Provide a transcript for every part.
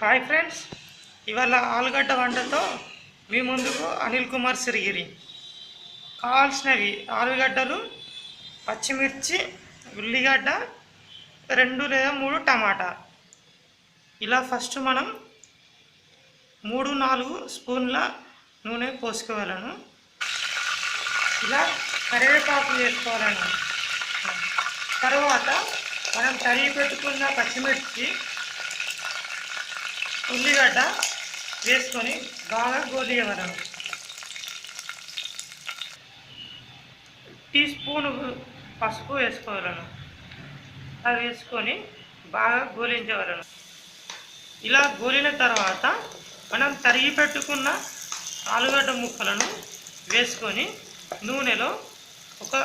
Hi friends, ఇవాళ ఆలుగడ్డ వంటతో మీ ముందుకు అనిల్ కుమార్ సిరిగిరి. కావాల్సినవి ఆలుగడ్డలు, పచ్చిమిర్చి, ఉల్లిగడ్డ, 2 లేదా 3 టమాటా. ఇలా ఫస్ట్ మనం 3-4 స్పూన్ల నూనె పోసుకోవాలను. ఇలా కరివేపాకు వేసుకోవాలను. తర్వాత మనం తరిగి పెట్టుకున్న పచ్చిమిర్చి, ఉల్లిగడ్డ వేసుకొని బాగా గోలియవలను. టీ స్పూన్ పసుపు వేసుకోవాలను. అది వేసుకొని బాగా గోలించవలను. ఇలా గోలిన తర్వాత మనం తరిగి పెట్టుకున్న ఆలుగడ్డ ముక్కలను వేసుకొని నూనెలో ఒక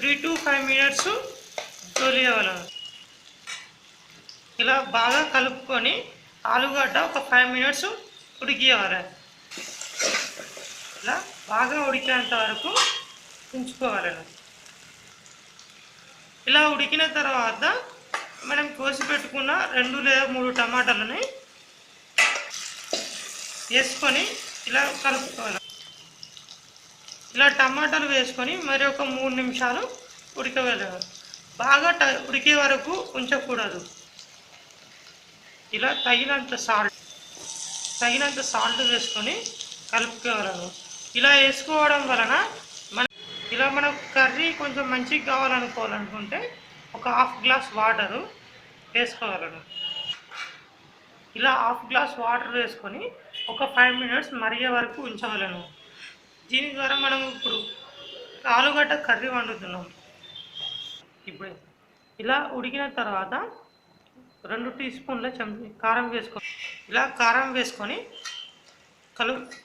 3 to 5 మినిట్స్ గోలియవలను. ఇలా బాగా కలుపుకొని ఆలుగడ్డ ఒక 5 మినిట్స్ ఉడికివ్వాలి. ఇలా బాగా ఉడికేంత వరకు ఉంచుకోవాలను. ఇలా ఉడికిన తర్వాత మనం కోసి పెట్టుకున్న 2 లేదా 3 టమాటాలని వేసుకొని ఇలా కలుపుకోవాలి. ఇలా టమాటాలు వేసుకొని మరి ఒక 3 నిమిషాలు ఉడకవేయాలి. బాగా ఉడికే వరకు ఉంచకూడదు. ఇలా తగినంత సాల్ట్ వేసుకొని కలుపుకోవాలను. ఇలా వేసుకోవడం వలన మనకు కర్రీ కొంచెం మంచిగా కావాలనుకోవాలనుకుంటే ఒక 1/2 గ్లాస్ వాటరు వేసుకోవాలను. ఇలా 1/2 గ్లాస్ వాటర్ వేసుకొని ఒక 5 మినిట్స్ మరిగే వరకు ఉంచవలను. దీని ద్వారా మనం ఇప్పుడు ఆలుగడ్డ కర్రీ వండుతున్నాం. ఇప్పుడు ఇలా ఉడికిన తర్వాత 2 టీ స్పూన్ల కారం వేసుకొని ఇలా కారం వేసుకొని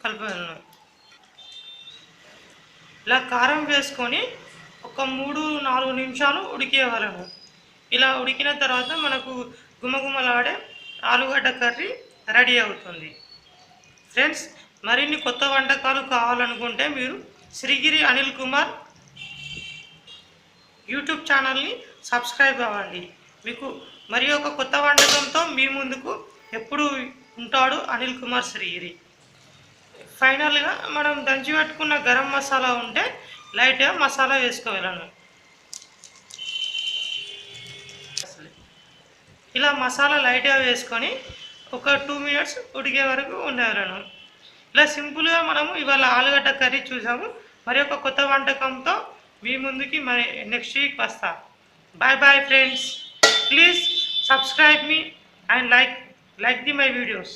కలపాలను. ఇలా కారం వేసుకొని ఒక 3-4 నిమిషాలు ఉడికేవాలను. ఇలా ఉడికిన తర్వాత మనకు గుమగుమలాడే ఆలుగడ్డ కర్రీ రెడీ అవుతుంది. ఫ్రెండ్స్, మరిన్ని కొత్త వంటకాలు కావాలనుకుంటే మీరు సిరిగిరి అనిల్ కుమార్ యూట్యూబ్ ఛానల్ని సబ్స్క్రైబ్ అవ్వండి. మీకు మరి ఒక కొత్త వంటకంతో మీ ముందుకు ఎప్పుడు ఉంటాడు అనిల్ కుమార్ సిరిగిరి. ఫైనల్గా మనం దంచి పెట్టుకున్న గరం మసాలా ఉంటే లైట్గా మసాలా వేసుకోవాలను. ఇలా మసాలా లైట్గా వేసుకొని ఒక 2 మినిట్స్ ఉడికే వరకు ఉండేవాళ్ళను. ఇలా సింపుల్గా మనము ఇవాళ ఆలుగడ్డ కర్రీ చూసాము. మరి ఒక కొత్త వంటకంతో మీ ముందుకి మరి నెక్స్ట్ వీక్ వస్తా. Bye friends. Please subscribe me and like my videos.